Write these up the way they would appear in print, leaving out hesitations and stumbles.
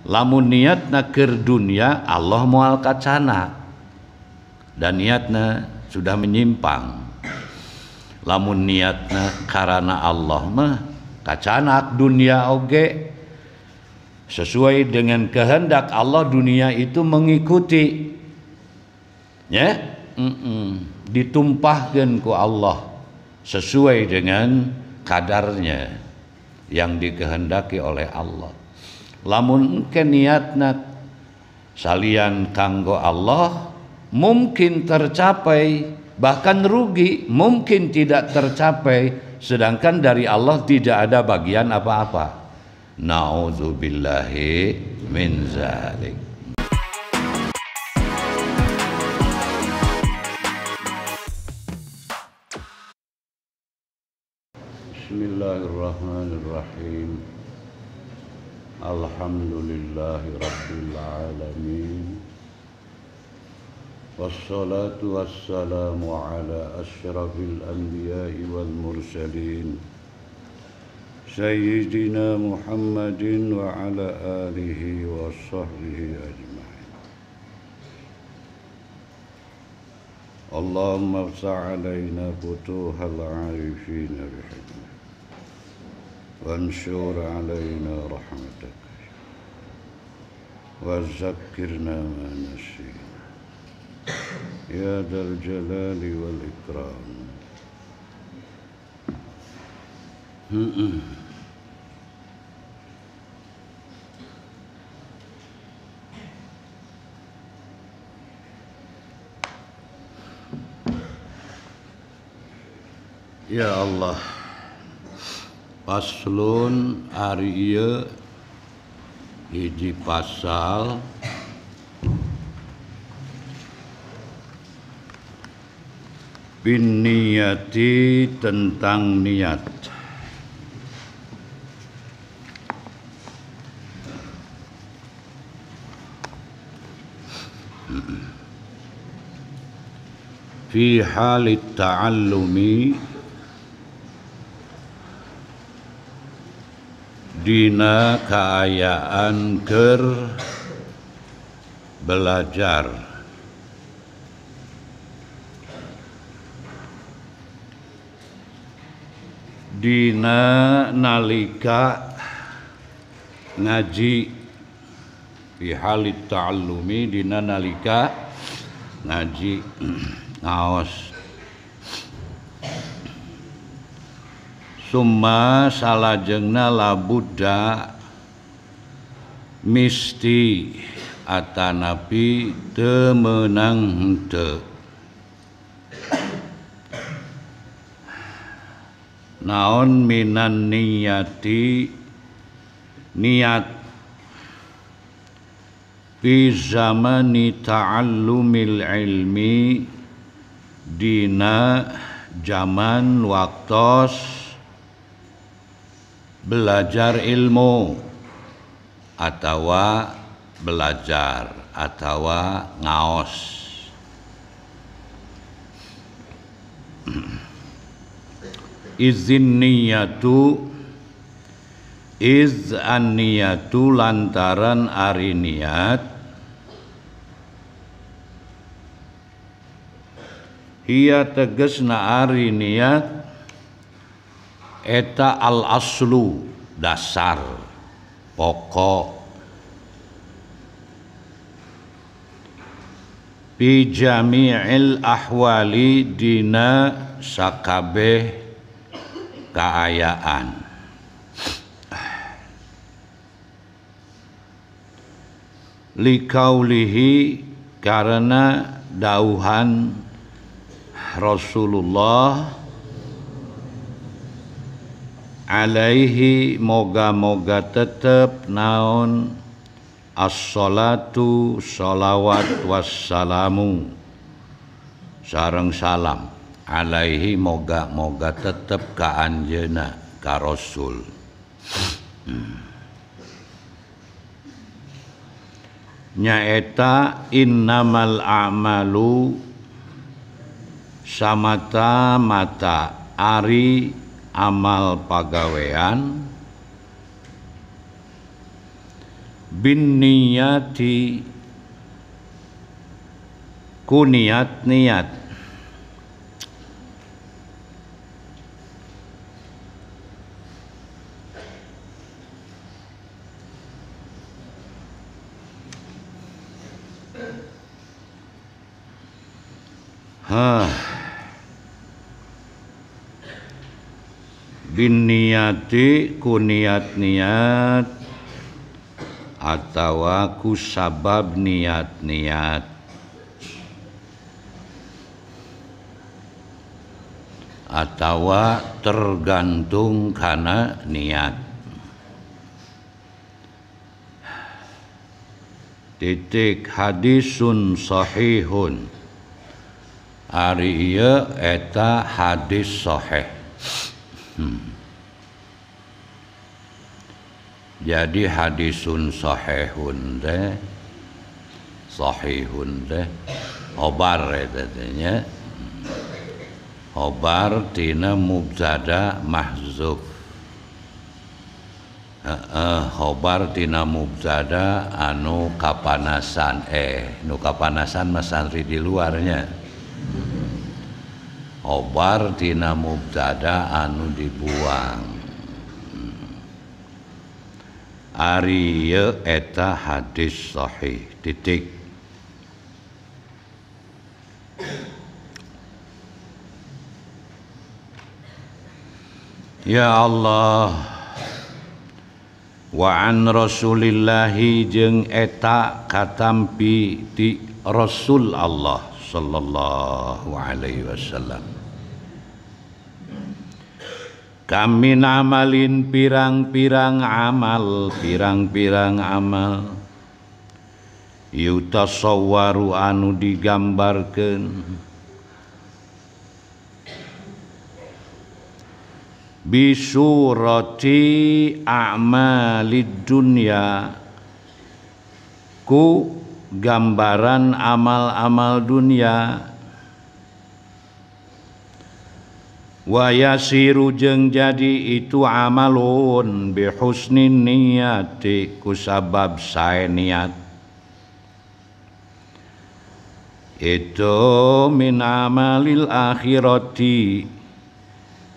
Lamun niatna keur dunya, Allah moal kacana dan niatna sudah menyimpang. Lamun niatna karena Allah mah kacanak dunia oge sesuai dengan kehendak Allah, dunia itu mengikuti ya, ditumpahkan ku Allah sesuai dengan kadarnya yang dikehendaki oleh Allah. Lamun engke niatna salian kanggo Allah, mungkin tercapai, bahkan rugi mungkin tidak tercapai, sedangkan dari Allah tidak ada bagian apa-apa. Na'udzubillahi min zalik. Bismillahirrahmanirrahim. Alhamdulillahi rabbil alamin. Wassalatu wassalamu ala asyrafil anbiya'i wal mursalin Sayyidina Muhammadin wa ala alihi wa sahbihi ajma'in. Allahumma afsah alaina futuhal arifin bihikmah wansur alaina rahmatak wa zakkirna ma nasina ya dzal jalali wal ikram. Ya Allah, paslun ari ieu hiji pasal bin niyati, tentang niat. Fi halit ta'allumi, dina kaayaan keur belajar. Dina nalika ngaji. Fi halit ta'allumi, dina nalika ngaji ngaos. Summa salajengna labudda misti atanapi teu meunang henteu. Naon minan niyati, niat fi zamani ta'allumil ilmi, dina zaman waktos belajar ilmu atawa belajar atawa ngaos. Izin niyatu, iz an niyatu lantaran ari niat, hiya tegesna ari niat, eta al aslu, dasar, pokok, bi jami'il ahwali, dina sakabeh kaayaan. Likaulihi, karena dauhan Rasulullah alaihi, moga-moga tetep naon as-salatu, salawat, wassalamu, sareng salam, alaihi, moga-moga tetep ka anjeuna, ka Rasul. Nyaeta innamal a'malu, samata-mata ari amal pagawean, bin niyati ku niat-niat bin niyati ku niat-niat atawa ku sabab niat-niat atawa tergantung kana niat. Titik hadisun sahihun ari ieu eta hadis sahih. Jadi hadisun sahihun teh khobar eta teh nya. Khobar tina mubtada mahzuf. Khobar tina mubtada anu kapanasan nu kapanasan mah santri di luarnya. Khobar tina mubtada anu dibuang. Ari ieu eta hadis sahih. Titik. Ya Allah, wa an rasulillahi jeung eta katampi ti Rasul Allah sallallahu alaihi wasallam. Kami amalin pirang-pirang amal yutasawwaru anu digambarkeun bisurati a'malid dunya ku gambaran amal-amal dunia wa yasiru jeung jadi itu amalun bihusnin niyati ku sabab sae niat itu min amalil akhirati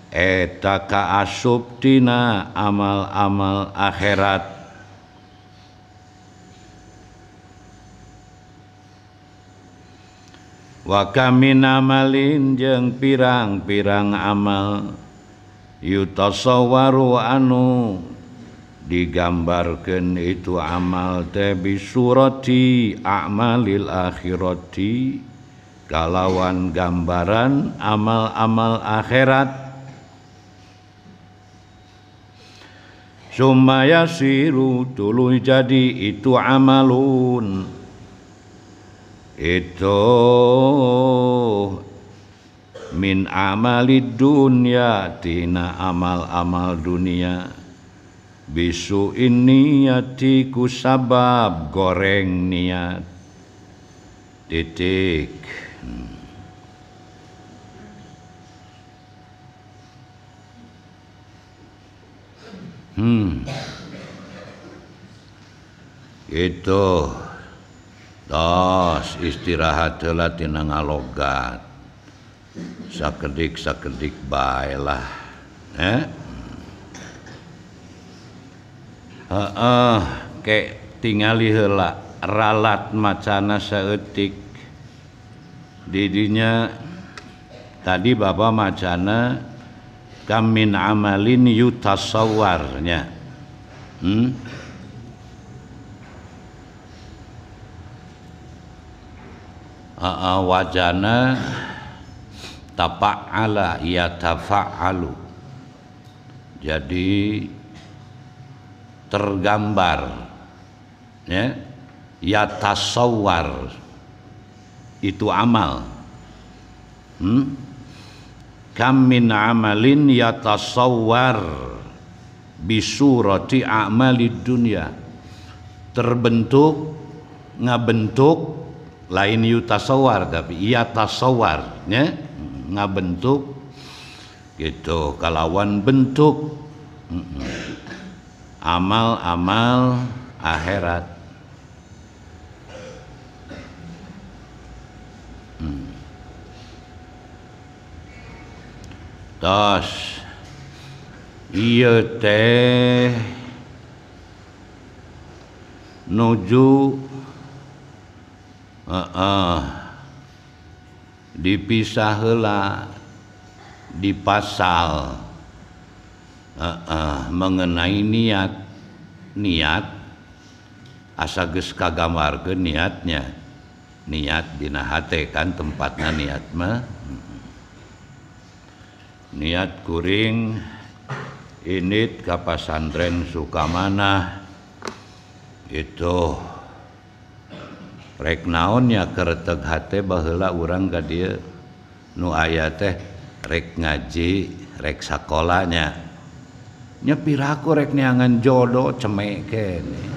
eta kaasup tina amal-amal akhirat. Wa kamin amalin jeung pirang-pirang amal yutasawwaru anu digambarkeun itu amal teh bisurati a'malil akhirati kalawan gambaran amal-amal akhirat. Summa yasiru tuluy jadi itu amalun itu min amalid dunya tina amal-amal dunia bisu niyati ku sabab goreng niat. Titik. Itu tos istirahat heula tina ngalogat sakedik bae lah ke tingali heula ralat macana saeutik didinya tadi Bapak macana kamin amalin yutasawwarnya wajana tafa'ala yatafa'alu jadi tergambar ya yatasawwar itu amal kam min amalin yatasawwar bisurati a'malid dunya terbentuk ngabentuk lain yutasawwar tapi yatasawwar nya ngabentuk gitu kalawan bentuk amal-amal akhirat. Tos ieu teh nuju dipisah heula di pasal mengenai niat asa geus kagambarkeun niat dina hate kan tempatna niat mah niat kuring init ka pasantren Sukamana itu rek naon nya kereteg hate baheula urang ka dieu nu aya teh rek ngaji rek sakolanya nya piraku rek neangan jodoh cemek kene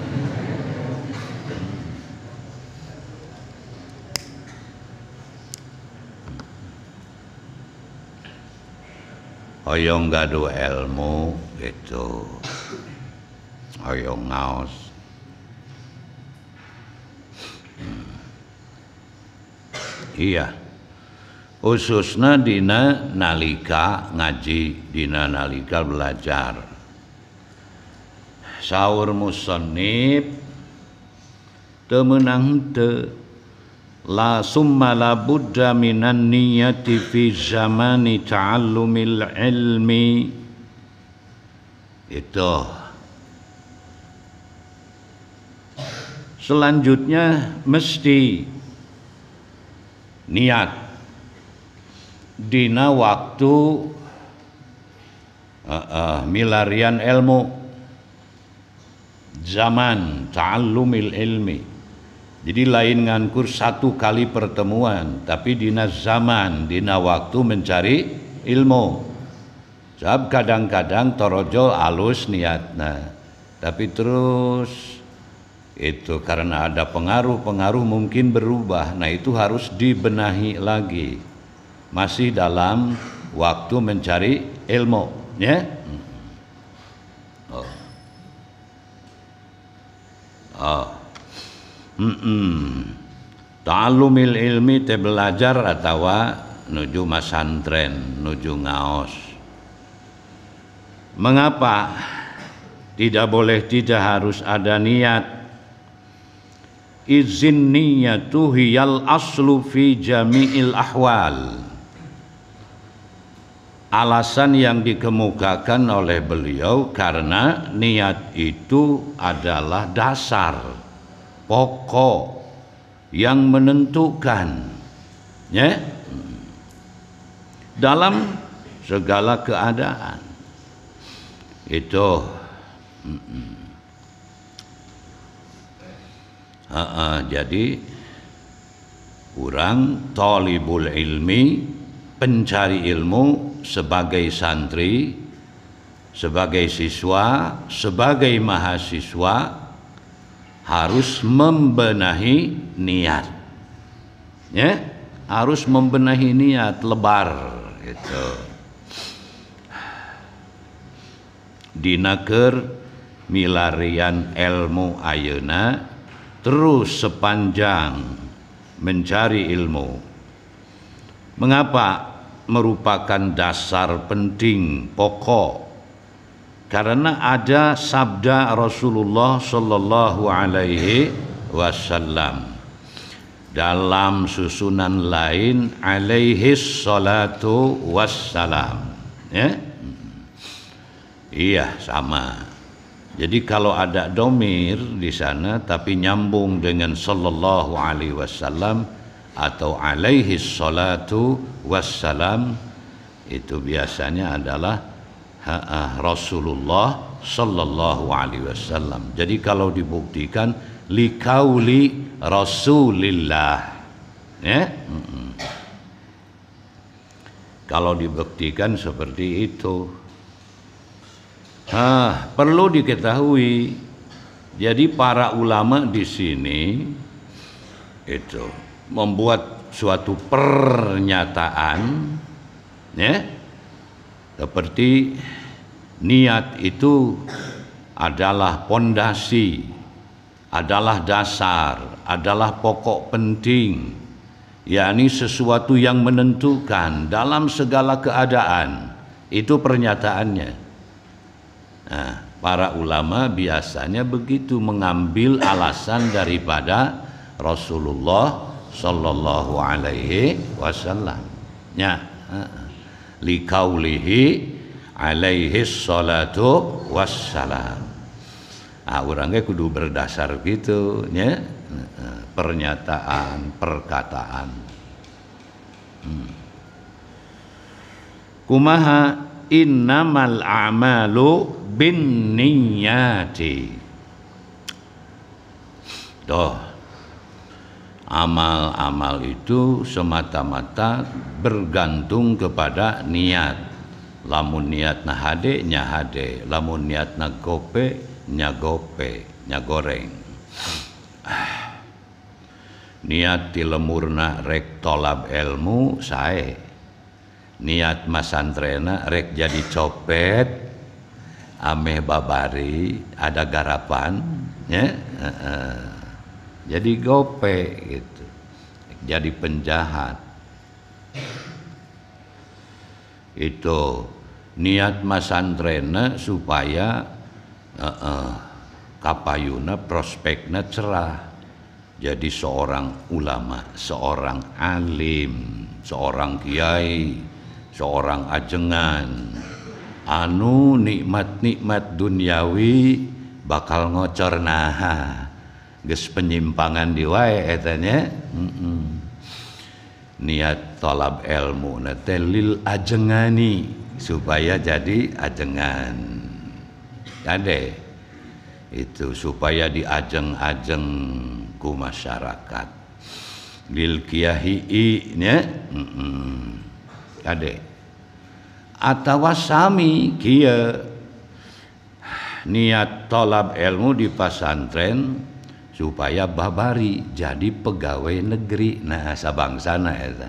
hoyong gaduh ilmu gitu hoyong ngaos iya khususna dina nalika ngaji dina nalika belajar saur musannif teu meunang henteu la summa la budda minan niyati fi zamani ta'allumil ilmi itu selanjutnya mesti niat dina waktu milarian ilmu zaman ta'allumil ilmi. Jadi lain ngankur satu kali pertemuan, tapi dina zaman, dina waktu mencari ilmu. Sebab kadang-kadang torojol alus niatna, tapi terus itu karena ada pengaruh-pengaruh mungkin berubah. Nah itu harus dibenahi lagi. Masih dalam waktu mencari ilmu, ya. Ta'allumil ilmi teh belajar atau nuju masantren, nuju ngaos. Mengapa tidak boleh tidak harus ada niat? Izin niyatu hiyal aslu fi jami'il ahwal. Alasan yang dikemukakan oleh beliau karena niat itu adalah dasar pokok yang menentukan ya dalam segala keadaan itu jadi orang thalibul ilmi pencari ilmu sebagai santri sebagai siswa sebagai mahasiswa harus membenahi niat, ya, harus membenahi niat lebar, gitu. Dinaker milarian ilmu ayeuna terus sepanjang mencari ilmu. Mengapa merupakan dasar penting pokok? Karena ada sabda Rasulullah sallallahu alaihi wasallam dalam susunan lain alaihi salatu wassalam ya iya sama jadi kalau ada domir di sana tapi nyambung dengan sallallahu alaihi wasallam atau alaihi salatu wassalam itu biasanya adalah Rasulullah sallallahu alaihi wasallam. Jadi kalau dibuktikan liqauli Rasulillah ya. Kalau dibuktikan seperti itu perlu diketahui. Jadi para ulama di sini itu membuat suatu pernyataan ya seperti niat itu adalah pondasi adalah dasar, adalah pokok penting, yakni sesuatu yang menentukan dalam segala keadaan. Itu pernyataannya. Nah, para ulama biasanya begitu mengambil alasan daripada Rasulullah sallallahu alaihi wasallam. Ya, liqaulihi alaihi salatu wassalam. Orangnya kudu berdasar gitu, ya, pernyataan, perkataan. Kumaha innamal a'malu bin niyyati. Toh, amal-amal itu semata-mata bergantung kepada niat. Lamun niat na hade, nya hade. Lamun niat na gope, nya gope, nya goreng. Niat ti lemurna rek tolab ilmu sae. Niat masantrena rek jadi copet, ameh babari, ada garapan, ya. Jadi gope gitu. Jadi penjahat. Itu niat masantrena supaya kapayuna prospekna cerah. Jadi seorang ulama, seorang alim, seorang kiai, seorang ajengan, anu nikmat-nikmat duniawi bakal ngocor naha. Geus penyimpangan di wae eta nya. Niat tolab ilmu nate lil ajengani supaya jadi ajengan. Ade itu supaya diajeng-ajeng ku masyarakat. Lil kiyahi nya. Ade atawa sami kieu niat tolab ilmu di pesantren supaya babari jadi pegawai negeri. Nah, sabangsana eta.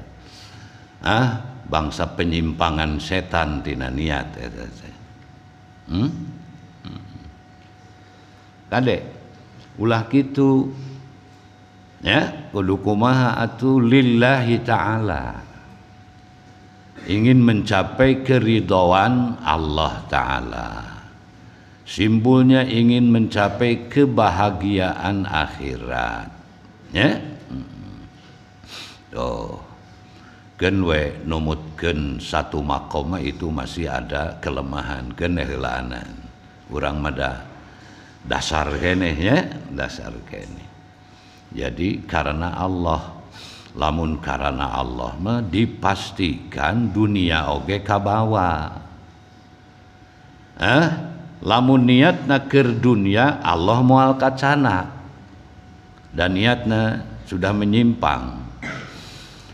Bangsa penyimpangan setan tina niat eta. Kade ulah kitu. Ya, kudu kumaha atuh lillahi ta'ala. Ingin mencapai keridhaan Allah Ta'ala. Simbolnya ingin mencapai kebahagiaan akhirat. Ya? Tuh. Gen we numutkeun satu makoma itu masih ada kelemahan, keneheulaan. Urang mada dasar keneh ya, dasar keneh. Jadi karena Allah, lamun karena Allah mah dipastikan dunia oge kabawa. Lamun niatna keur dunia Allah moal kacana dan niatna sudah menyimpang.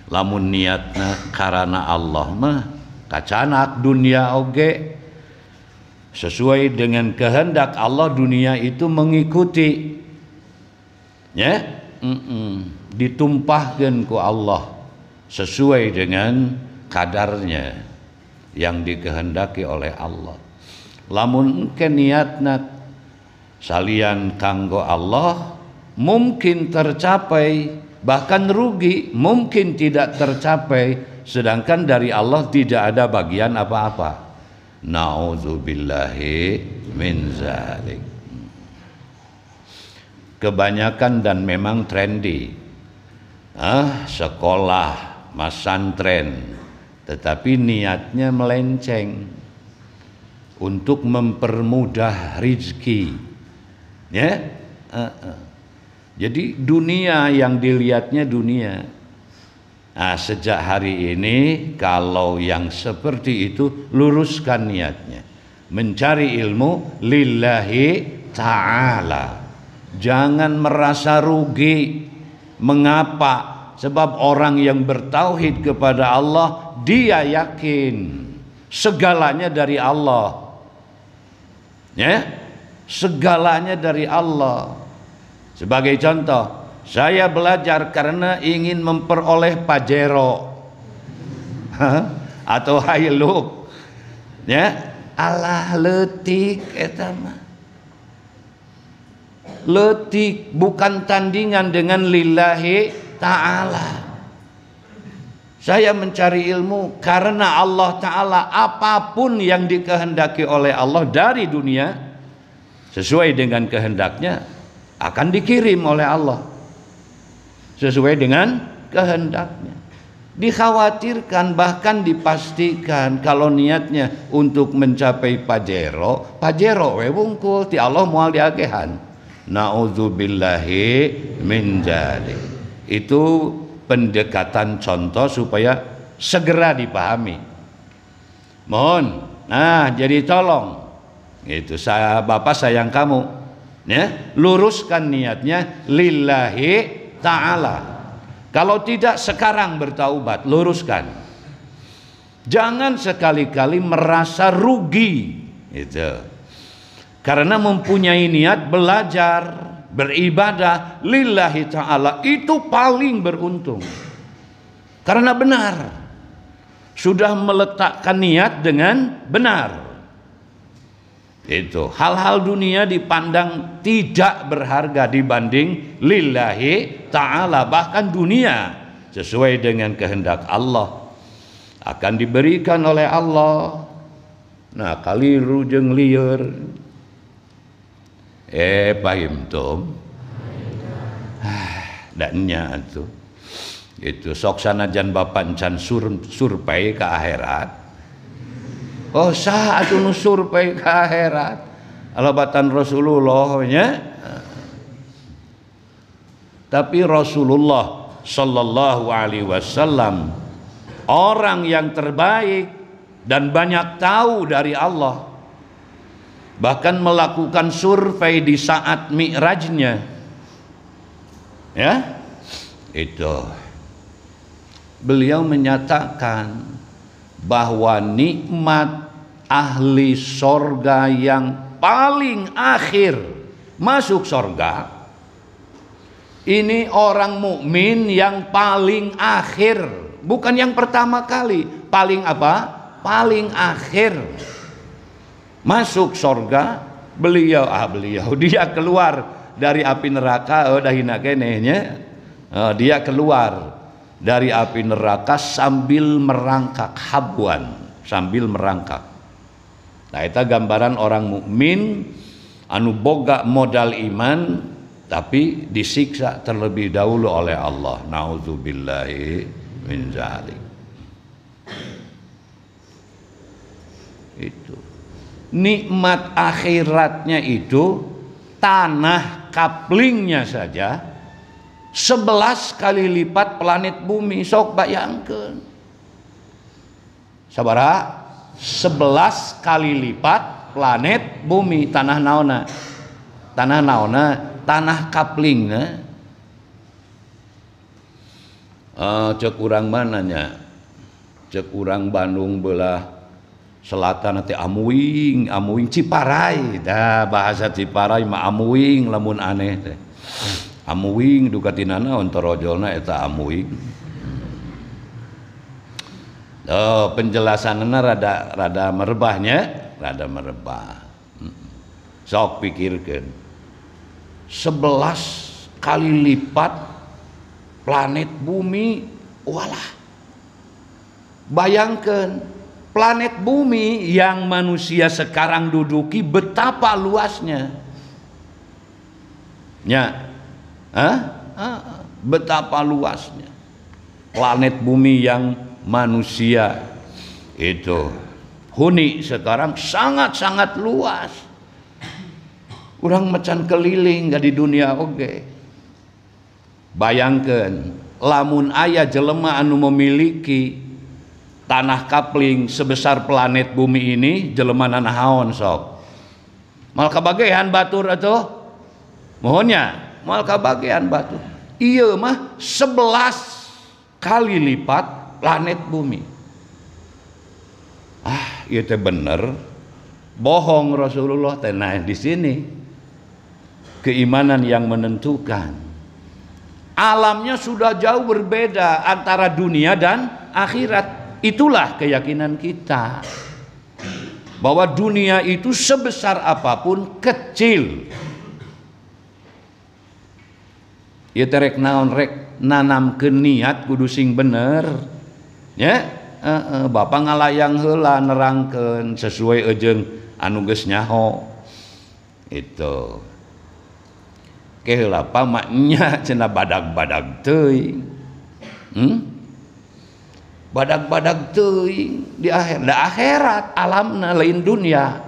Lamun niatna karena Allah mah kacanak dunia oge sesuai dengan kehendak Allah, dunia itu mengikuti, ya, ditumpahkan ku Allah sesuai dengan kadarnya yang dikehendaki oleh Allah. Lamun ke niatna salian kanggo Allah mungkin tercapai, bahkan rugi mungkin tidak tercapai, sedangkan dari Allah tidak ada bagian apa-apa. Na'udzubillahi min zalik. Kebanyakan dan memang trendy sekolah masantren, tetapi niatnya melenceng untuk mempermudah rizki, ya. Jadi dunia yang dilihatnya dunia. Sejak hari ini kalau yang seperti itu luruskan niatnya, mencari ilmu lillahi ta'ala. Jangan merasa rugi. Mengapa? Sebab orang yang bertauhid kepada Allah, dia yakin segalanya dari Allah. Ya, segalanya dari Allah. Sebagai contoh, saya belajar karena ingin memperoleh Pajero atau Hilux. Ya, alah leutik eta mah. Letik, bukan tandingan dengan lillahi ta'ala. Saya mencari ilmu karena Allah Ta'ala, apapun yang dikehendaki oleh Allah dari dunia sesuai dengan kehendaknya akan dikirim oleh Allah sesuai dengan kehendaknya. Dikhawatirkan, bahkan dipastikan kalau niatnya untuk mencapai pajero we wungkul ti Allah moal diagehan. Nauzubillahi min dzalik. Itu pendekatan contoh supaya segera dipahami. Mohon, nah jadi tolong, itu saya Bapak sayang kamu, ya, luruskan niatnya lillahi ta'ala. Kalau tidak sekarang bertaubat, luruskan. Jangan sekali-kali merasa rugi, itu. Karena mempunyai niat belajar, beribadah lillahi ta'ala itu paling beruntung. Karena benar, sudah meletakkan niat dengan benar. Itu hal-hal dunia dipandang tidak berharga dibanding lillahi ta'ala. Bahkan dunia sesuai dengan kehendak Allah akan diberikan oleh Allah. Nah, kaliru jeung lieur pahim tum dannya tuh itu sok sanajan bapak encan survei ke akhirat. Oh sah atuh nu survei ke akhirat alabatan Rasulullah nya. Tapi Rasulullah sallallahu alaihi wasallam orang yang terbaik dan banyak tahu dari Allah, bahkan melakukan survei di saat mi'rajnya, ya, itu beliau menyatakan bahwa nikmat ahli sorga yang paling akhir masuk sorga ini orang mukmin yang paling akhir, bukan yang pertama kali. Paling apa? Paling akhir masuk sorga. Beliau dia keluar dari api neraka, dahina kenehnya, dia keluar dari api neraka sambil merangkak habuan, sambil merangkak. Nah, itu gambaran orang mukmin anu boga modal iman tapi disiksa terlebih dahulu oleh Allah. Nauzubillahi min dzalik. Itu nikmat akhiratnya itu tanah kaplingnya saja 11 kali lipat planet bumi. Sok bayangkeun sabaraha 11 kali lipat planet bumi. Tanah naona? Tanah kaplingna. Cek urang mananya? Cek urang Bandung belah selatan nanti amuing Ciparai, dah bahasa Ciparai mah amuing lamun aneh teh. Amuing dukatinana ontorojolna eta amuing. Penjelasanana rada merebahnya, rada merebah. Sok pikirkeun. 11 kali lipat planet bumi, walah. Bayangkeun planet bumi yang manusia sekarang duduki betapa luasnya. Ya. Betapa luasnya planet bumi yang manusia itu huni sekarang sangat-sangat luas. Urang macan keliling gak di dunia oge. Bayangkeun lamun aya jelema anu memiliki tanah kapling sebesar planet bumi ini, jelema nahaon sok? Mal kabagean batur atuh. Mohonnya mal kabagean batur. Ieu mah 11 kali lipat planet bumi. Ieu teh bener. Bohong Rasulullah teh. Nah, di sini keimanan yang menentukan. Alamnya sudah jauh berbeda antara dunia dan akhirat. Itulah keyakinan kita bahwa dunia itu sebesar apapun kecil ieu teh rek naon, rek nanamkeun niat kudu sing bener nya. Bapa ngalayang heula nerangkeun sesuai ejeung anu geus nyaho itu. Ke heula pamaknya cenah badag-badag teuing. Badag-badag teuing di akhirat alamna lain dunia.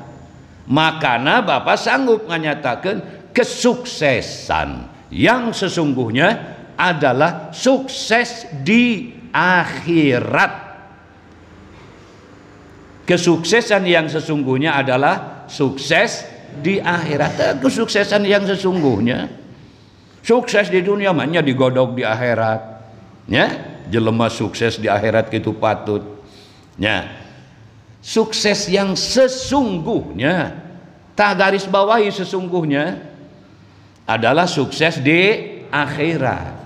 Makana Bapak sanggup nganyatakeun kesuksesan yang sesungguhnya adalah sukses di akhirat. Kesuksesan yang sesungguhnya adalah sukses di akhirat. Kesuksesan yang sesungguhnya, sukses di dunia mah digodog di akhirat. Ya, jelema sukses di akhirat kitu patut. Ya. Sukses yang sesungguhnya, tak garis bawahi sesungguhnya adalah sukses di akhirat.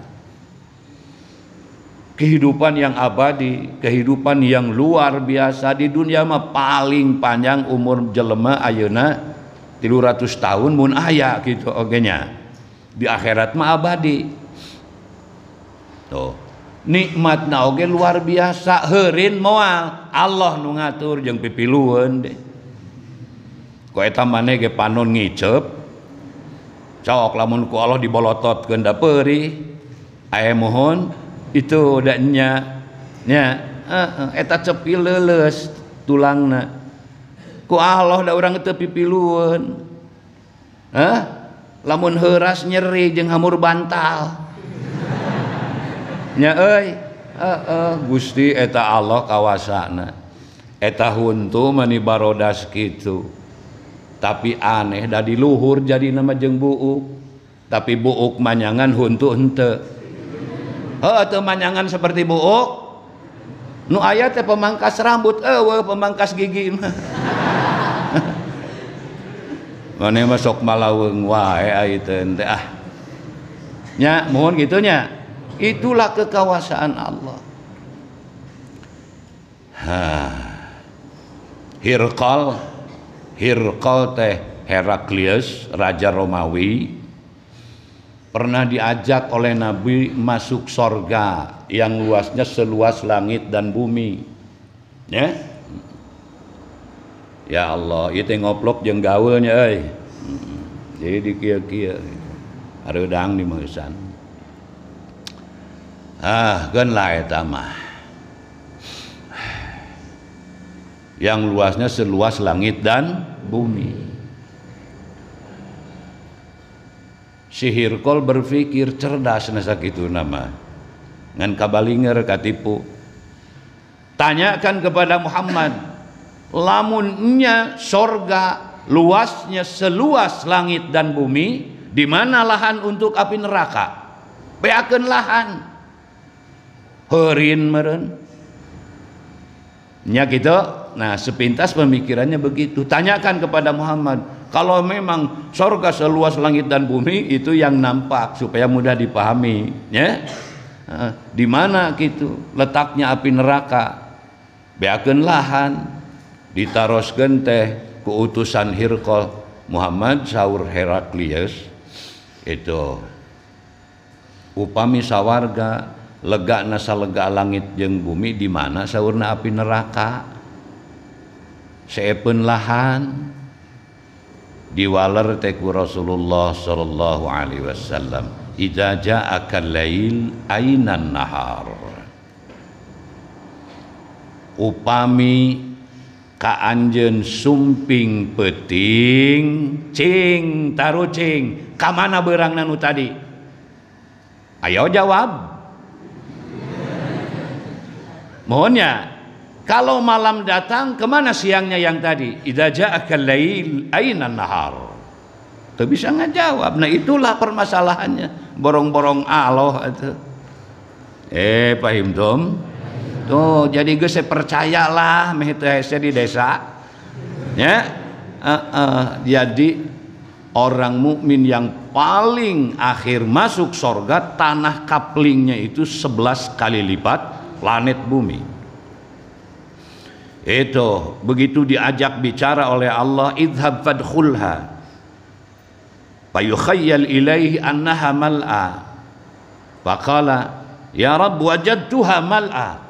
Kehidupan yang abadi, kehidupan yang luar biasa. Di dunia mah paling panjang umur jelema ayeuna 300 tahun mun aya gitu oge nya. Di akhirat mah abadi. Tuh. Nikmatna oge luar biasa, heureun moal Allah nu ngatur jeung pipilueun deh. Ku eta maneh ge panon ngicep. Cok lamun ku Allah dibolototkeun da peurih. Aya mohon itu da nya. Nya, eta cepi leuleus tulangna. Ku Allah da urang teu pipilueun. Lamun heuras nyeri jeung hamur bantal. Nya euy, Gusti eta Allah kawasana. Eta huntu mani barodas kitu. Tapi aneh da di luhur jadi nama jeung buuk. Tapi buuk manyangan huntu henteu. Teu manyangan seperti buuk. Nu aya teh pemangkas rambut, eueuh pemangkas gigi mah. Mane mah sok malaweung wae ai teh teh ah. Nya mohon kitu nya. Itulah kekuasaan Allah. Hirqal teh Heraklius, raja Romawi, pernah diajak oleh Nabi masuk sorga yang luasnya seluas langit dan bumi. Ya, ya Allah, itu ngoplok jeung gaweulnya euy. Jadi di kieu-kieu hareudang di meusan. Geun lah eta mah. Yang luasnya seluas langit dan bumi. Si Hirqal berpikir cerdas na sakitu nama. Ngan kabalinger katipu. Tanyakan kepada Muhammad, lamun nya sorga luasnya seluas langit dan bumi, di mana lahan untuk api neraka? Beakeun lahan. Heureun meureun nya gitu. Nah sepintas pemikirannya begitu. Tanyakan kepada Muhammad, kalau memang surga seluas langit dan bumi itu yang nampak supaya mudah dipahami ya. Di mana gitu letaknya api neraka? Beakeun lahan. Ditaroskeun teh ku utusan Hirqal. Muhammad saur Heraklius itu upami sawarga lega nasa lega langit jeung bumi di mana saurna api neraka. Seepeun lahan diwaler teh ku Rasulullah sallallahu alaihi wasallam, idza ja'aka lail ainan nahar. Upami ka anjeun sumping peuting cing tarucing ka mana beurangna nu tadi? Ayo jawab. Mohonnya, kalau malam datang kemana siangnya yang tadi? Idza ja'aka lail ainan nahar. Tuh bisa ngajawab. Nah itulah permasalahannya. Borong-borong Allah itu. Pahimtum? Tuh jadi geus percayalah meh teu hese di desa. Ya. Jadi orang mukmin yang paling akhir masuk surga, tanah kaplingnya itu 11 kali lipat planet bumi. Itu begitu diajak bicara oleh Allah, idhab fadkhulha fayukhayyal ilaihi annaha mal'a. Faqala ya Rabb wajadtuha mal'a.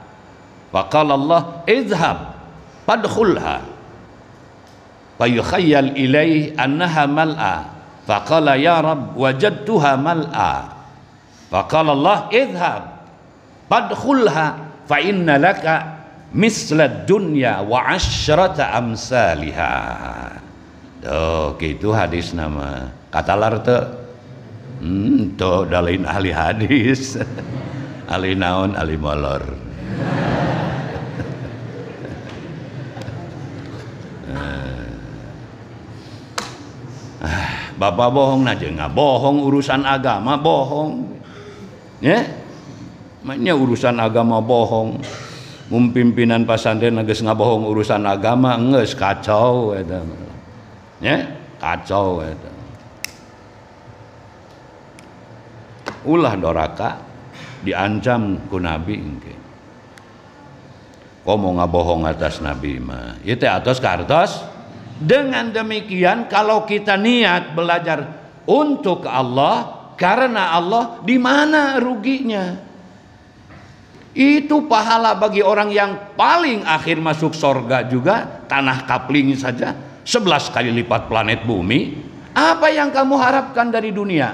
Faqala Allah idhhab fadkhulha. Fayukhayyal ilaih annaha mal'a. Faqala ya Rabb wajadtuha mal'a. Faqala Allah idhhab fadkhulha fa inna laka mislad dunya wa asyrata amsalha. Tuh gitu hadis nama katalar teu tuh dalain ahli hadis ahli naon ahli molor. Bapak bohong aja nggak bohong, urusan agama bohong ya, makanya urusan agama bohong. Pimpinan pasantren geus ngabohong urusan agama geus kacau eta ya, kacau eta. Ulah doraka diancam ku Nabi engke. Komo ngabohong atas Nabi mah ieu teh atos kartos. Dengan demikian kalau kita niat belajar untuk Allah karena Allah, di mana ruginya? Itu pahala bagi orang yang paling akhir masuk sorga juga, tanah kapling saja 11 kali lipat planet bumi. Apa yang kamu harapkan dari dunia?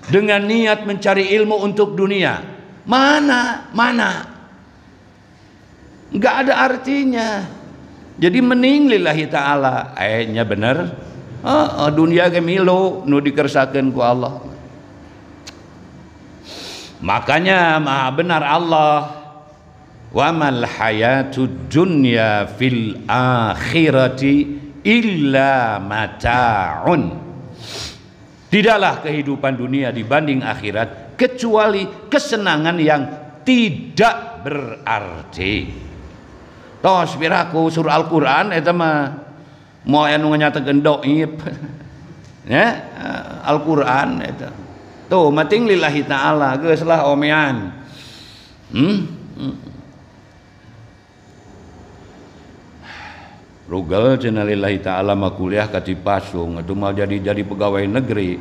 Dengan niat mencari ilmu untuk dunia, mana nggak ada artinya. Jadi mending lillahi ta'ala ayatnya bener. Dunia ke milu nu dikersakeun ku Allah. Makanya maha benar Allah, wa mal hayatud dunya fil akhirati illa mata'un. Tidaklah kehidupan dunia dibanding akhirat kecuali kesenangan yang tidak berarti. Tos piraku surah Al-Qur'an eta mah moal anu nganyatakeun dhaif ya, Al-Qur'an eta tuh mating lillahi ta'ala geus lah omean. Rugel cenah lillahi ta'ala mah kuliah ka Cipasung atuh mah jadi pegawai negeri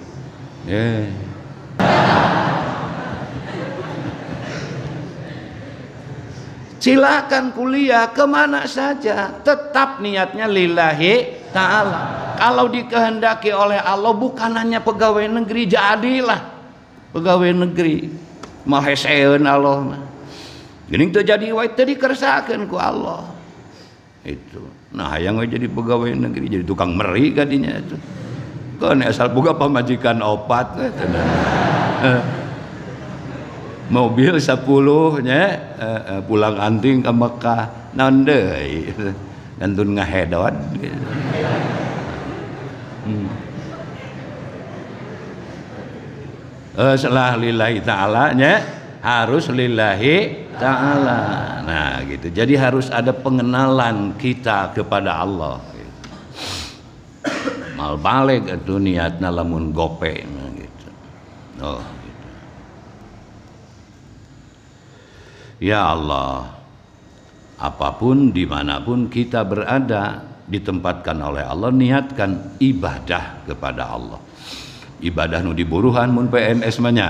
silakan kuliah kemana saja, tetap niatnya lillahi ta'ala. Kalau dikehendaki oleh Allah bukan hanya pegawai negeri, jadilah pegawai negeri. Maheseun Allah mah geuning teu jadi wae teu dikersakeun ku Allah itu. Nah hayang we jadi pegawai negeri, jadi tukang meri kadinya itu kan asal boga pamajikan opat mobil 10 nya pulang anting ke Mekah naon deui ngantun ngahedot gitu. Setelah lillahi ta'ala nya harus lillahi ta'ala. Nah gitu, jadi harus ada pengenalan kita kepada Allah gitu. Mal balik atuh niatna lamun gope gitu. Ya Allah, apapun dimanapun kita berada, ditempatkan oleh Allah, niatkan ibadah kepada Allah. Ibadah nu diburuhan mun PNS mah nya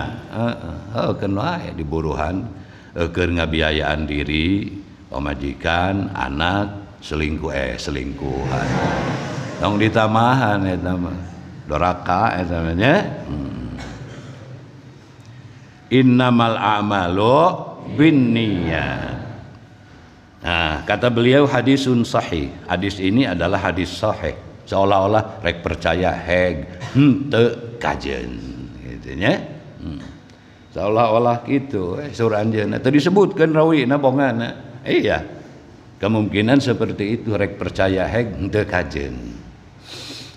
keun wae diburuhan keur ngabiayaan diri, pamajikan, anak, selingkuhan. Tong ditamahan eta mah. Doraka eta mah nya. Innamal a'malu binniyat. Nah, kata beliau hadisun sahih. Hadis ini adalah hadis sahih. Seolah-olah rek percaya heg henteu kajeun gitu nya. Seolah-olah gitu surah anjeunna teu disebutkeun rawina bongana. Iya. Kemungkinan seperti itu rek percaya heg henteu kajeun.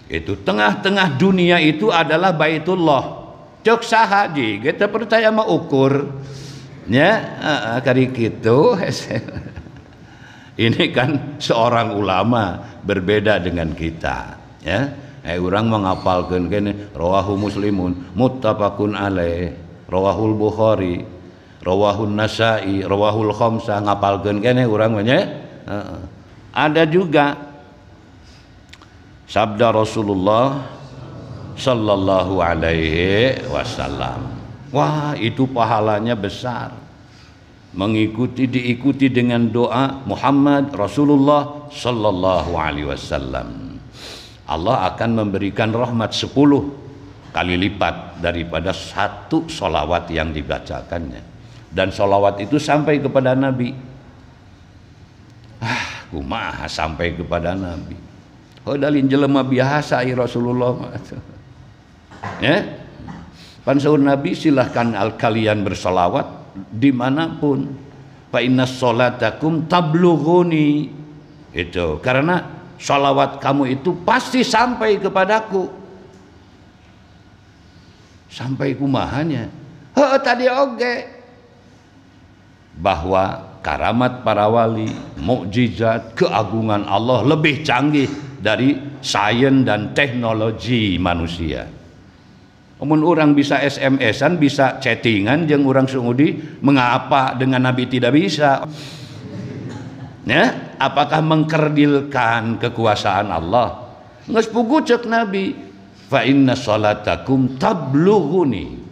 Itu tengah-tengah dunia itu adalah Baitullah. Cok saha ji kita percaya mah ukur nya kari kitu. Ini kan seorang ulama berbeda dengan kita ya. Urang menghafalkeun kene rawahu muslimun muttafaqun alaih, rawahul bukhari, rawahun nasai, rawahul khamsah, ngapalkeun kene urang mah nya. Ada juga sabda Rasulullah sallallahu alaihi wasallam. Wah, itu pahalanya besar. Diikuti dengan doa Muhammad Rasulullah sallallahu alaihi wasallam. Allah akan memberikan rahmat 10 kali lipat daripada satu solawat yang dibacakannya. Dan solawat itu sampai kepada Nabi. Kumaha sampai kepada Nabi. Dalin jelema biasa ya Rasulullah. Ya, pansaur Nabi, silahkan kalian bersolawat dimanapun. Fa inna sholatakum tablughuni. Itu karena solawat kamu itu pasti sampai kepadaku. Sampai kumahanya. Tadi oge. Bahwa karamat para wali, mukjizat, keagungan Allah lebih canggih dari sains dan teknologi manusia. Namun orang bisa SMS-an, bisa chattingan jeung orang Saudi, mengapa dengan Nabi tidak bisa? Ya, apakah mengkerdilkan kekuasaan Allah? Geus pugu ceuk Nabi, fa inna sholatakum tablughuni.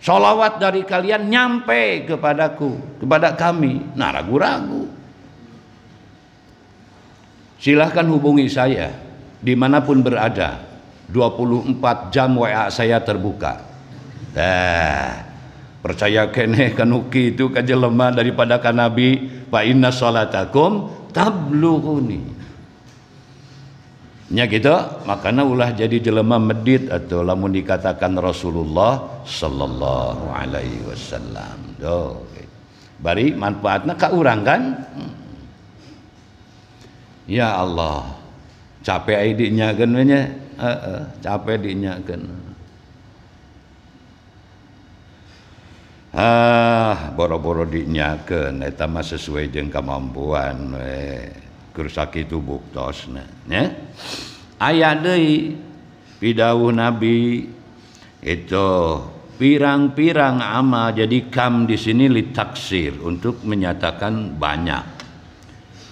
Sholawat dari kalian nyampe kepadaku, kepada kami. Nah, ragu-ragu. Silahkan hubungi saya dimanapun berada. 24 jam WA saya terbuka. Percaya kene kanuki itu kajelema daripada ka Nabi, fa inna sholatakum tablughuni. Nya gitu, makanya ulah jadi jelema medit atau lamun dikatakan Rasulullah sallallahu alaihi wasallam. Bari manfaatna ka urang kan? Ya Allah, capek ai dinyakeun we nya. Capek dinyakeun. Boro-boro dinyakeun eta mah sesuai jeung kemampuan we. Keur sakitu buktosna nya. Aya deui pidawuh Nabi itu pirang-pirang amal. Jadi kam di sini litaksir untuk menyatakan banyak.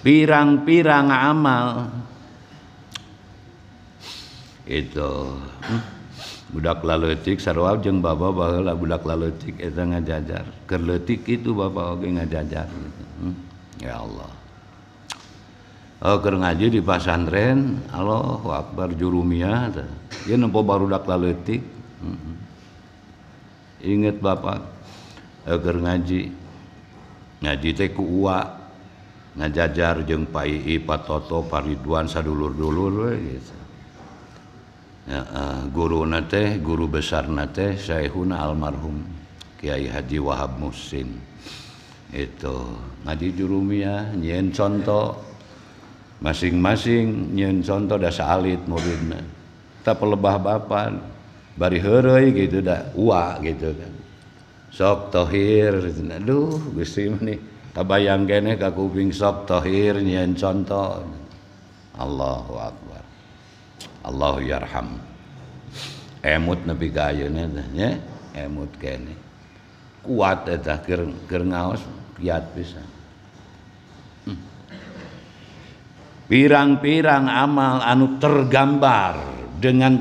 Pirang-pirang amal itu budak laleutik sarua jeung baba baheula budak laleutik eta ngajajar. Keur leutik itu baba oge ngajajar gitu. Ya Allah. Keur ngaji di pasantren, Allahu Akbar jurumiyah teh. Ieu nempo barudak laleutik. Inget Bapak, keur ngaji teh ku uwa ngajajar jeung Pak Ii, Pak Toto, Pak Ridwan sadulur-dulur we gitu. Guruna teh, guru besarna teh Syekhuna almarhum Kiai Haji Wahab Muhsin. Itu ngaji jurumiyah nyeun contoh. Masing-masing nyeun contoh da saalit muridna. Ta pelebah bapan bari heureuy gitu da uwa gitu kan. Sok tohir, aduh Gusti mah kabayang keneh ka kuping sok tohir nyeun contoh. Allahu Akbar. Allahu yarham. Emut nepi ka ayeuna teh nya, emut keneh. Kuat eta keur ngaos kiat pisan. Pirang-pirang amal anu tergambar dengan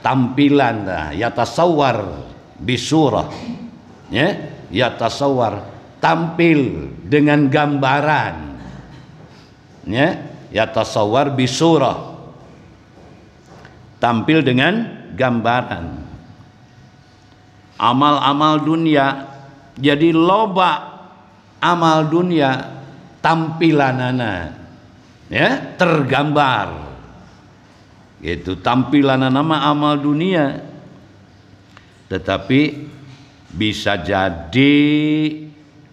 tampilan yatasawwar bisurah ya, yatasawwar tampil dengan gambaran ya, yatasawwar bisurah tampil dengan gambaran. Amal-amal dunia jadi loba amal dunia tampilanana ya tergambar itu tampilan nama amal dunia, tetapi bisa jadi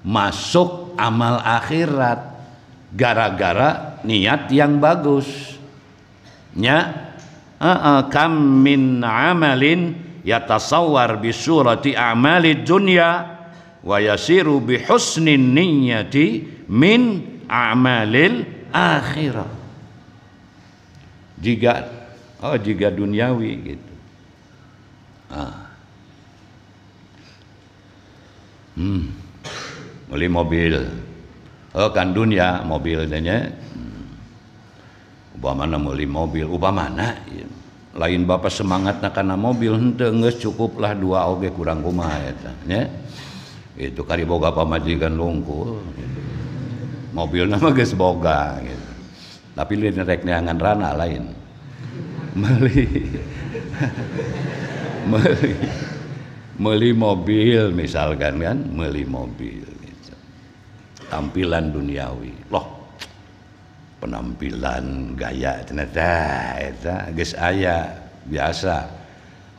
masuk amal akhirat gara-gara niat yang bagus nya. Kam min amalin yatasawwar bi surati a'malid dunya wa yasiru bi husnin niyyati min a'malil akhirah. Jika duniawi gitu. Beli mobil. Kan dunia mobil nya. Upamana meuli mobil, upamana ya. lain bapak semangat nakana mobil henteu geus cukuplah 2 oge kurang kumaha eta nya. Itu kari boga pamajikan lungkul. Mobilna mah geus boga gitu. Tapi lain rek neangan rana lain. Meuli mobil misalkan kan, meuli mobil gitu. Tampilan duniawi. Loh, penampilan gaya ternyata eta geus aya biasa.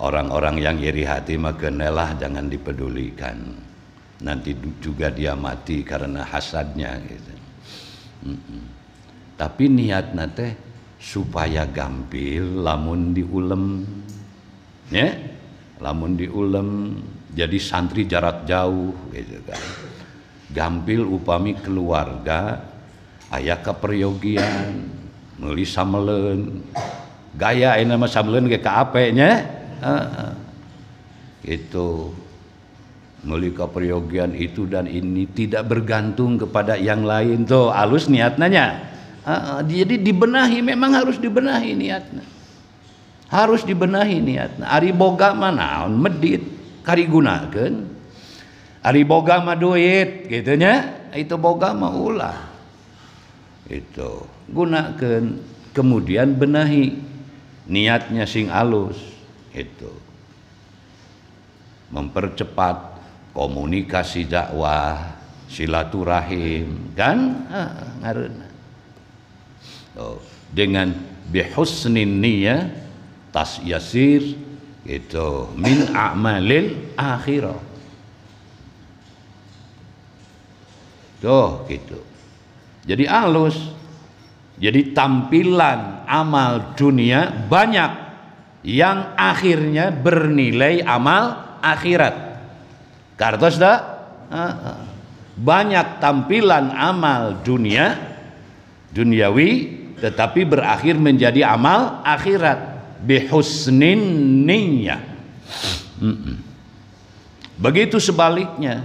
Orang-orang yang iri hati mah kenelah jangan dipedulikan. Nanti juga dia mati karena hasadnya gitu. Tapi niatna teh supaya gampil lamun diulem ya, lamun diulem jadi santri jarak jauh gitu kan. Gampil upami keluarga aya kaperyogian meuli sameleun gaya ini mah sameleun ge ka ape nya gitu. Meuli kaperyogian itu dan ini tidak bergantung kepada yang lain tuh alus niatnya. Jadi dibenahi, memang harus dibenahi niatnya. Harus dibenahi niatnya. Ari boga mah naon medit kari gunakeun. Ari boga mah duit gitu nya. Itu boga mah ulah. Itu gunakeun kemudian benahi niatnya sing alus itu. Mempercepat komunikasi dakwah, silaturahim kan ngareuna. Dengan bihusnin niyah tas yasir itu min a'malil akhirah. Tuh gitu. Jadi halus. Jadi tampilan amal dunia banyak yang akhirnya bernilai amal akhirat. Kartos dah banyak tampilan amal duniawi tetapi berakhir menjadi amal akhirat bihusnin niyyah. Begitu sebaliknya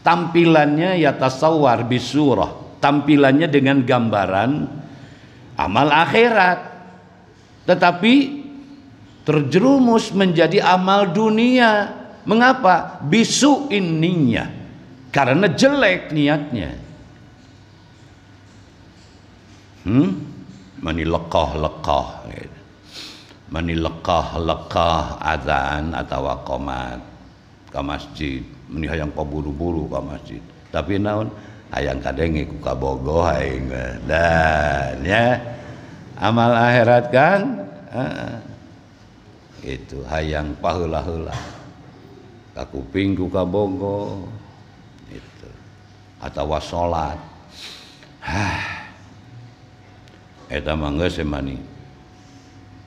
tampilannya ya tasawwar bisurah, tampilannya dengan gambaran amal akhirat tetapi terjerumus menjadi amal dunia. Mengapa? Bisu'in niyyah, karena jelek niatnya. Mani lekah gitu. Mani lekah azan atau qomat ke masjid, meni hayang paburu-buru ke masjid. Tapi naon hayang kadenge ku kabogoh aing dan ya amal akhirat kan itu hayang paheula-heula kakuping ku kabogo itu atawa salat eta mah geus mani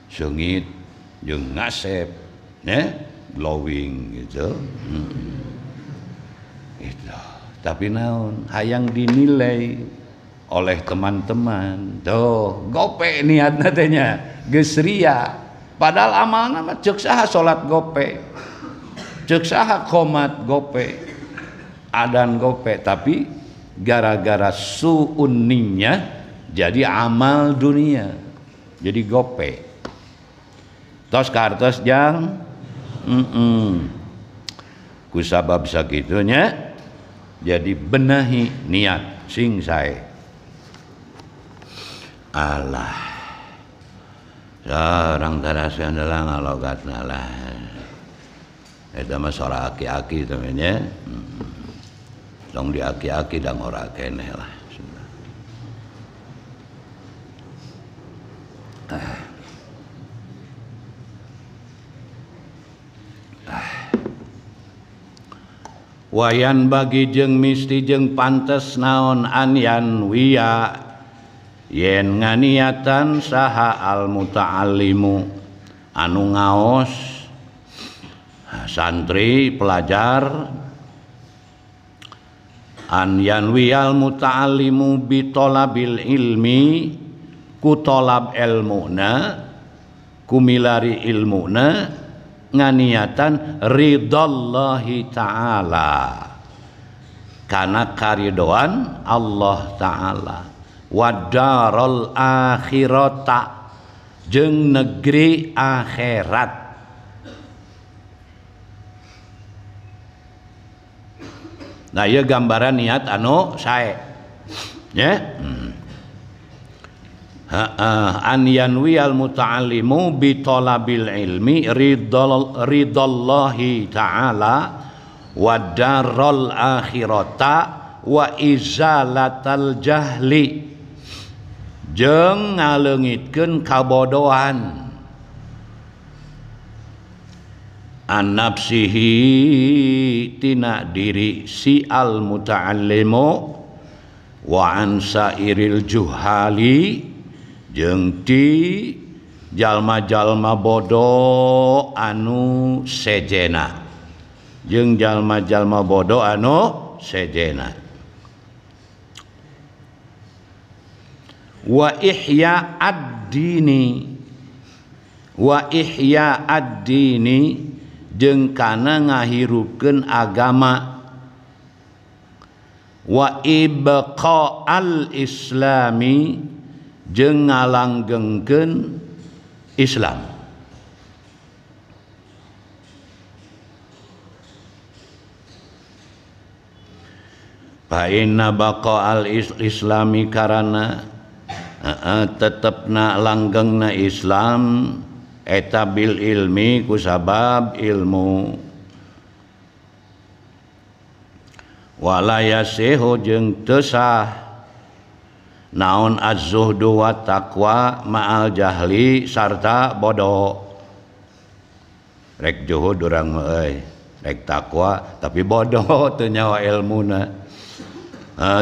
seungit jeung ngasep nya glowing gitu. Itu tapi naon hayang dinilai oleh teman-teman tuh gope niatna teh nya geus ria padahal amalna mah ceuk saha salat gope, ceuk saha qomat gope, adan gope, tapi gara-gara su'un niyyah jadi amal dunia, jadi gope. Tos kartos jang ku sabab sakitunya jadi benahi niat sing sae. Allah sareng taraskeun heula ngalogatna lah. Eta mah sora aki-aki teh nya. Tong di aki-aki dang ora keneh lah. Wayan bagi jeung misti jeung pantes naon anyan wiya yen nganiatan saha al muta'allimu anu ngaos santri pelajar an yanwi al muta'allimu bi talabil ilmi ku talab ilmuna kumilari ilmuna nganiatan ridallahi ta'ala kana karidoan Allah ta'ala wadaral akhirata jeung negeri akhirat. Nah ieu gambaran niat anu sae nya. An yanwi al muta'allimu bi talabil ilmi ridallahi ta'ala wa darul akhirata wa izalatal jahli, jeung ngaleungitkeun kabodohan an nafsihi tina diri si al muta'allimu wa an sairil juhali, jeung ti jalma-jalma bodoh anu sejena, jeung jalma-jalma bodoh anu sejena. Wa ihya ad-dini, wa ihya ad-dini, jeung kana ngahirupkeun agama. Wa ibqa al-islami, jeung ngalanggengkeun Islam. Fa inna baqa al-islami, karana tetepna langgengna Islam eta bil ilmi, ku sabab ilmu. Wala yasihu, jeung teu sah naon az-zuhdu wa taqwa ma'al jahli, sarta bodoh. Rek zuhud urang euy, rek takwa tapi bodoh teu nyawa ilmuna.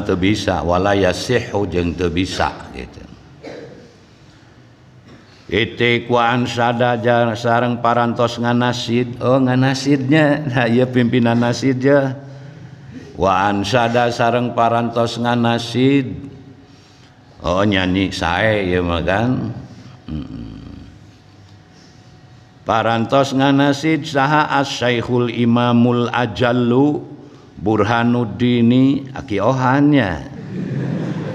Teu bisa. Wala yasihu, jeung teu bisa gitu. Itik wa ansada, sareng parantos nganasid. Oh nganasidnya, nah ieu pimpinan nasid ya. Wa ansada, sareng parantos nganasid. Oh nyanyi sae ya mah kan. Parantos nganasid saha as-saikhul imamul ajallu Burhanuddin, aki ohannya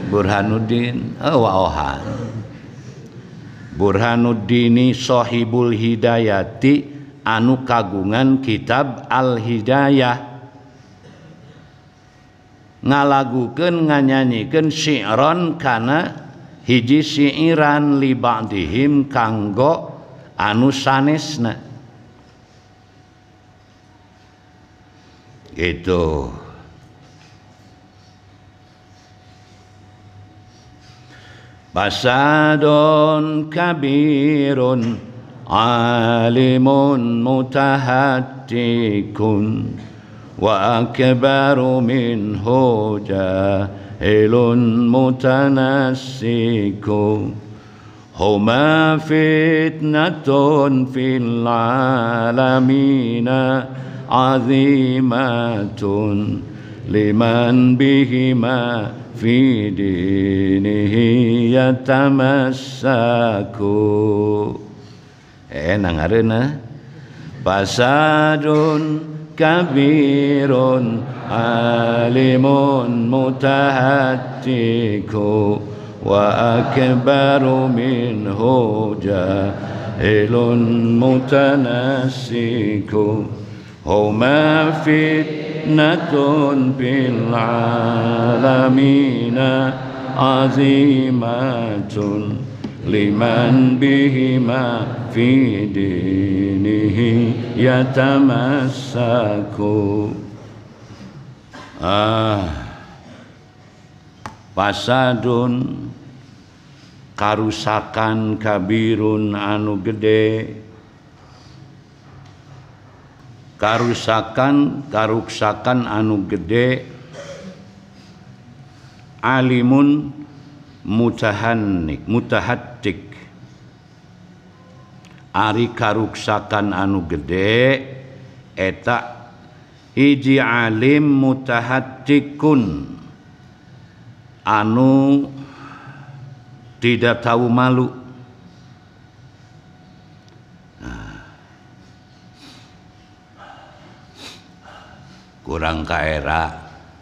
Burhanuddin, ohan Burhanuddin sahibul hidayati, anu kagungan kitab al-hidayah, ngalagukeun nganyanyikeun syi'ron kana hiji syi'iran li ba'dihim kanggo anu sanesna gitu. Basadun kabirun alimun mutahattikun wa akbaru minhu jahilun mutanassiku, huma fitnatun fil alamina azimatun liman bihima fi dinihi yatamassaku. Nangareuna fasadun kabirun alimun mutahattiku wa akbaru minhu jahilun mutanassiku, huma fitnatun fil alamina azimatun liman bihima fi dinihi yatamassaku. Fasadun karusakan kabirun anu gede, karuksakan anu gede, alimun mutahattik, ari karuksakan anu gede eta hiji alim mutahattikun, anu tidak tahu malu. Kurang kaera,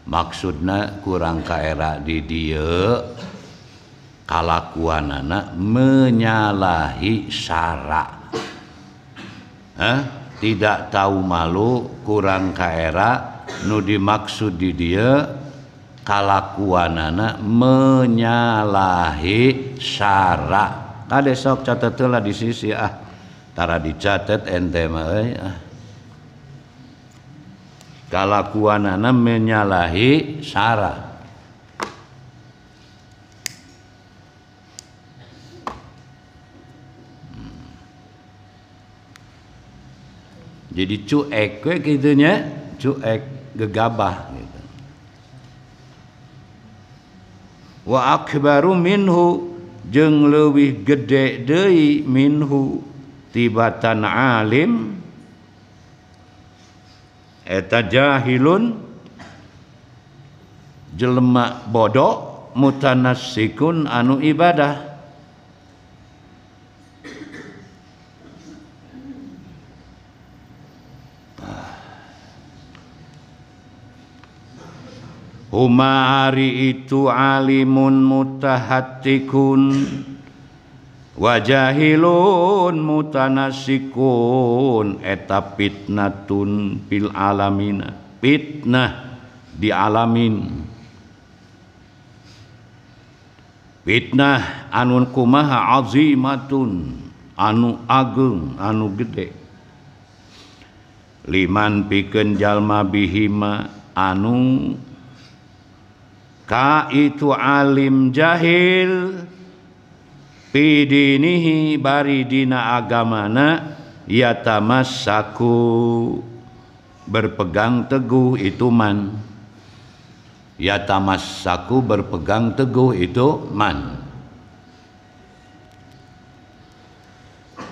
maksudna kurang kaera di dieu kalakuanana menyalahi syara. Tidak tahu malu, kurang kaera, nu dimaksud di dia kalakuanana menyalahi syara. Kade sok catatlah di sisi tara dicatat ente mah kalakuanana menyalahi syara. Jadi cuek we kitunya, cuek gegabah gitu. Wa akbaru minhu jeung leuwih gede deui minhu tibatan alim eta jahilun jelema bodoh mutanassikun anu ibadah. Huma ari itu alimun mutahattikun wa jahilun mutanassikun eta fitnatun fil alamina, fitnah di alamin, fitnah anu kumaha azimatun anu agung anu gede liman pikeun jalma bihima anu ka itu alim jahil pidinihi bari dina agamana yatamassaku berpegang teguh itu man, yatamassaku berpegang teguh itu man.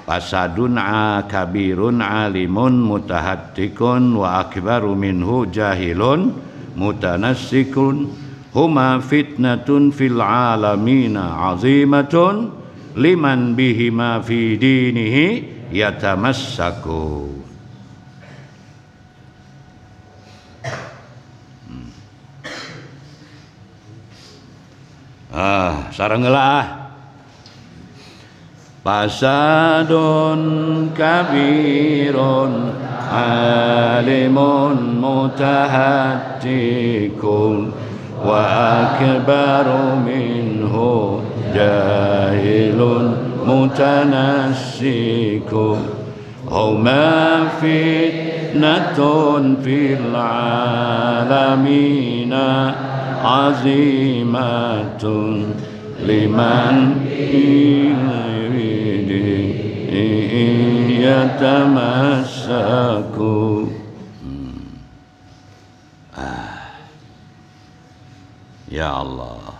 Fasadun kabirun alimun mutahattikun wa akbaru minhu jahilun mutanassikun huma fitnatun fil alamina azimatun liman bihima fi dinihi yatamassaku. Sarenglah fasadun kabirun alimun mutahattikun wa akbaru minhu jahilun mutanassikun huma fitnatun fil alamina azimatun liman yatamassaku. Ya Allah,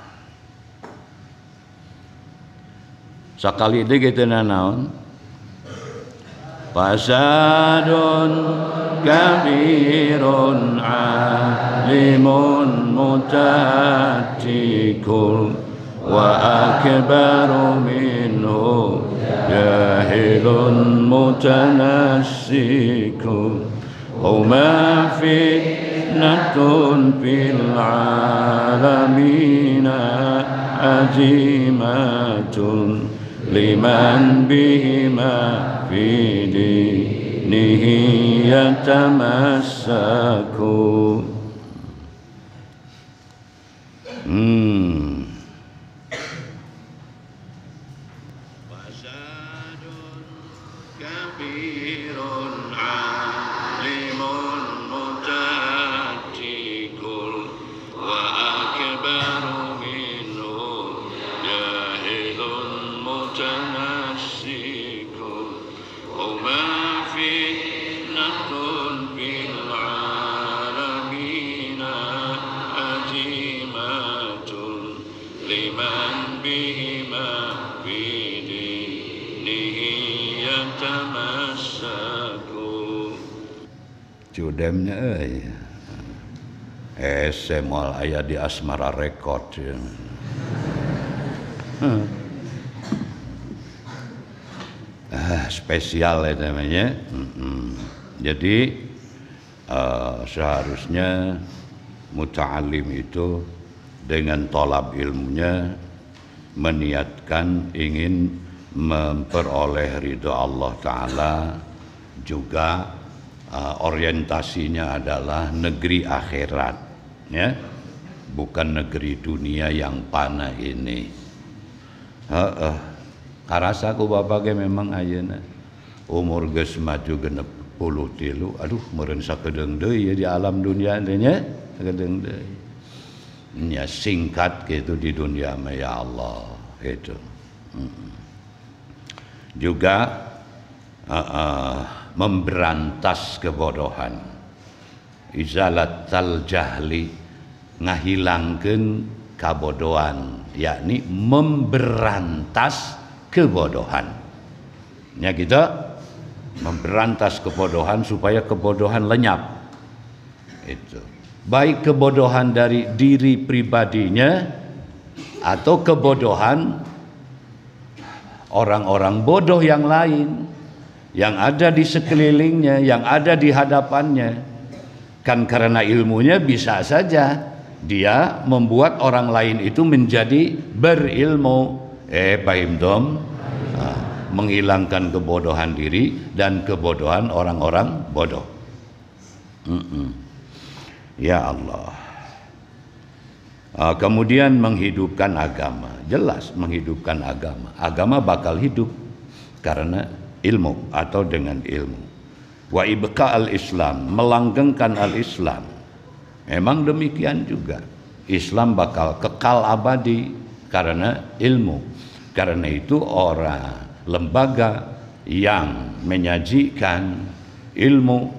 sakali deui kitu naon fasadun kabirun alimun mutahattikun wa akbaru minhu jahilun mutanassikun huma fitnatun fil alamina azimatun liman bihima fi dinihi yatamassaku. Cudemnya semol aya di Asmara Record ya. Spesial ya namanya. Jadi seharusnya muta'alim itu dengan tolab ilmunya meniatkan ingin memperoleh ridho Allah Ta'ala, juga orientasinya adalah negeri akhirat, ya, bukan negeri dunia yang panah ini. Karasaku bapake memang ayeuna umur geus maju genep 33, aduh meureun sakedeung deui ya di alam dunia teh nya, sakedeung deui. Ya singkat gitu di dunia mah ya Allah gitu. Juga memberantas kebodohan, izalatal jahli, ngahilangkeun kabodohan, yakni memberantas kebodohan. Ya kita memberantas kebodohan supaya kebodohan lenyap. Itu baik kebodohan dari diri pribadinya atau kebodohan orang-orang bodoh yang lain yang ada di sekelilingnya, yang ada di hadapannya. Kan karena ilmunya bisa saja dia membuat orang lain itu menjadi berilmu. Paham dom? Menghilangkan kebodohan diri dan kebodohan orang-orang bodoh. Ya Allah. Kemudian menghidupkan agama. Jelas menghidupkan agama. Agama bakal hidup karena ilmu atau dengan ilmu. Wa ibqa al-Islam, melanggengkan al-Islam. Memang demikian juga. Islam bakal kekal abadi karena ilmu. Karena itu orang lembaga yang menyajikan ilmu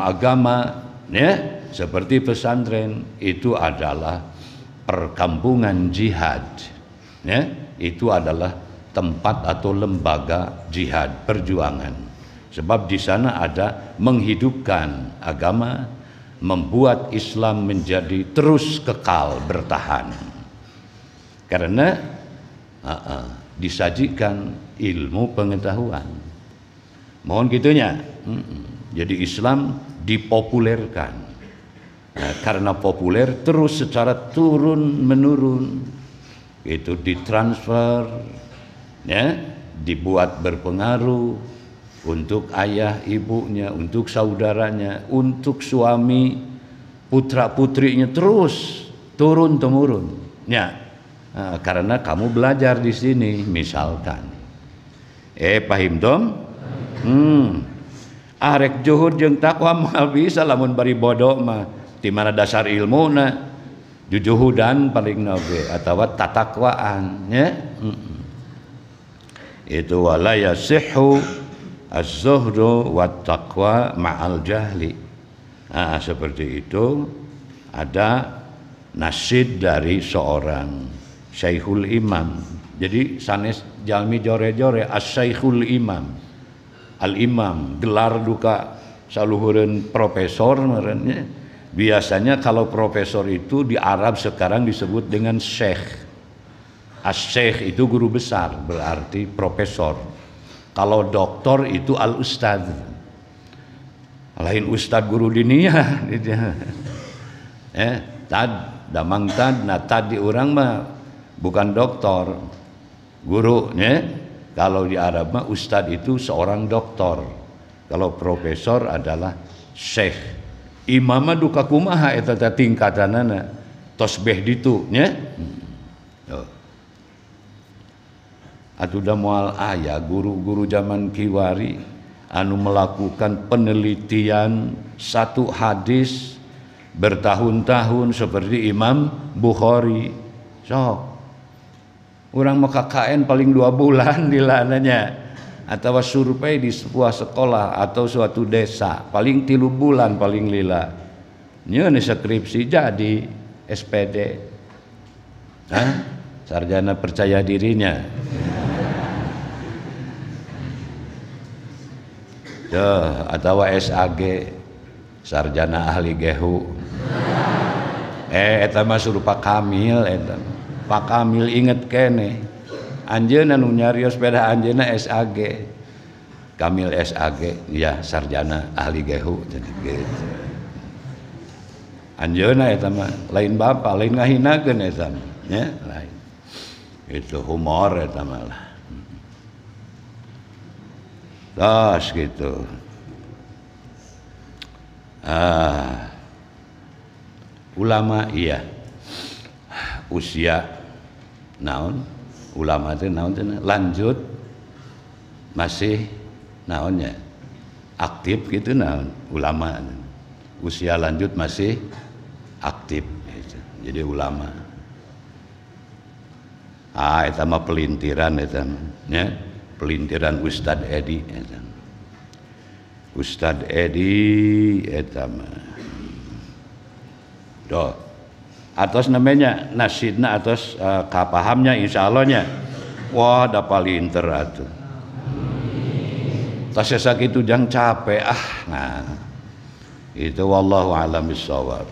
agama, ya, seperti pesantren itu adalah perkampungan jihad, ya, itu adalah tempat atau lembaga jihad perjuangan. Sebab di sana ada menghidupkan agama, membuat Islam menjadi terus kekal bertahan. Karena disajikan ilmu pengetahuan. Mohon gitunya. Jadi Islam dipopulerkan. Nah, karena populer terus secara turun menurun itu ditransfer, ya, dibuat berpengaruh untuk ayah ibunya, untuk saudaranya, untuk suami putra putrinya, terus turun temurun, ya. Nah, karena kamu belajar di sini misalkan, paham dom? Arek juhud jeung takwa mah bisa lamun bari bodoh mah di mana dasar ilmu na jujuhudan paling nabe atau tatakwaan, ya. Itu wala yasihhu az-zuhdu wat taqwa ma'al jahli. Nah, seperti itu ada nasid dari seorang Syekhul Imam. Jadi sanes jalmi jore-jore as-Syekhul Imam. Al-Imam gelar duka saluhureun profesor merenya. Biasanya kalau profesor itu di Arab sekarang disebut dengan syekh. As-syekh itu guru besar, berarti profesor. Kalau doktor itu al-ustad. Lain ustad guru dinia. Tad, damang tad, nah tad di orang mah bukan doktor, guru, ya. Kalau di Arab mah ustad itu seorang doktor. Kalau profesor adalah syekh. Imam duka kumaha eta tingkatanana tosbeh ditu, nya. Atuh da moal aya guru-guru zaman kiwari anu melakukan penelitian satu hadis bertahun-tahun seperti Imam Bukhari. Sok urang mah KKN paling 2 bulan dilananya, atau survei di sebuah sekolah atau suatu desa paling 3 bulan paling lila. Nyeun skripsi jadi SPD. Sarjana percaya dirinya. Atau SAG, sarjana ahli gehu. Eta mah suruh Pak Kamil eta. Pak Kamil inget kene. Anjeunna nu nyarios sepeda anjeunna SAG. Kamil SAG, ya sarjana ahli gehu jadi gitu. Anjeunna eta mah lain bapak, lain ngahinakeun eta, ya lain. Itu humor eta malah. Terus gitu. Ulama iya. Usia naon? Ulama teh naon teh lanjut masih naonnya? Aktif gitu naon? Ulama. Usia lanjut masih aktif gitu. Jadi ulama. Eta mah pelintiran eta nya. Pelintiran Ustadz Edi eta. Ustadz Edi eta mah. Doh. Atas namanya nasidna atas kapahamnya insyaallah-nya. Wah, da palinter atuh. Tas sakitu jang capek Nah. Itu wallahu a'lam bishawab.